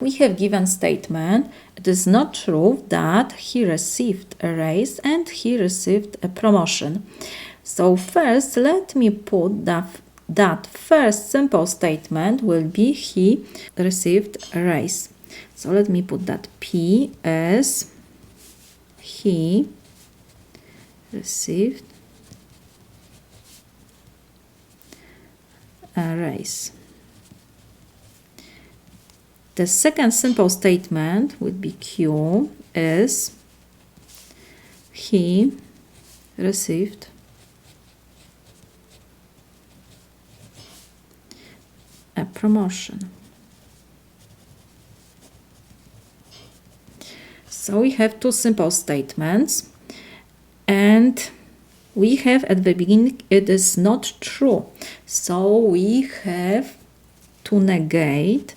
We have given statement. It is not true that he received a raise and he received a promotion. So first, let me put that first simple statement will be he received a raise. So let me put that P as he received a raise. The second simple statement would be Q is he received a promotion. So we have two simple statements, and we have at the beginning it is not true. So we have to negate,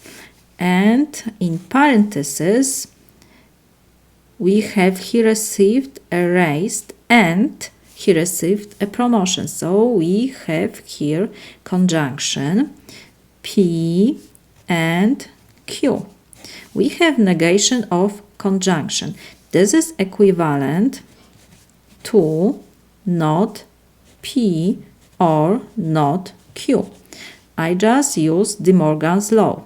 and in parentheses we have he received a raise and he received a promotion. So we have here conjunction P and Q. We have negation of conjunction. This is equivalent to not P or not Q. I just use De Morgan's law.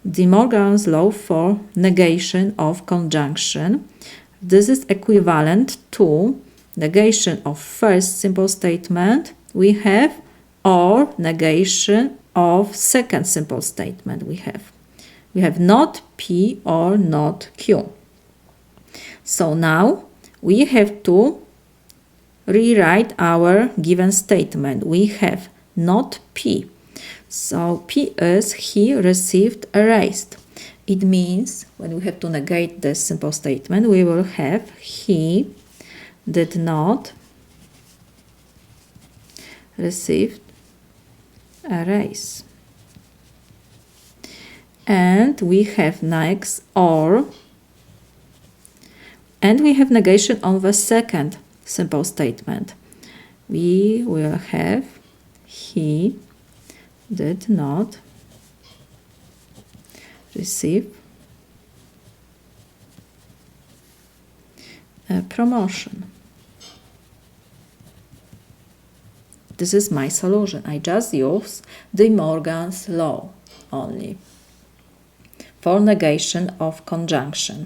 De Morgan's law for negation of conjunction. This is equivalent to negation of first simple statement we have, or negation of second simple statement we have not P or not Q. So now we have to rewrite our given statement. We have not P. So P is he received a raise. It means when we have to negate this simple statement, we will have he did not receive a raise. And we have next or, and we have negation of the second simple statement. We will have he did not receive a promotion. This is my solution. I just use De Morgan's law only for negation of conjunction.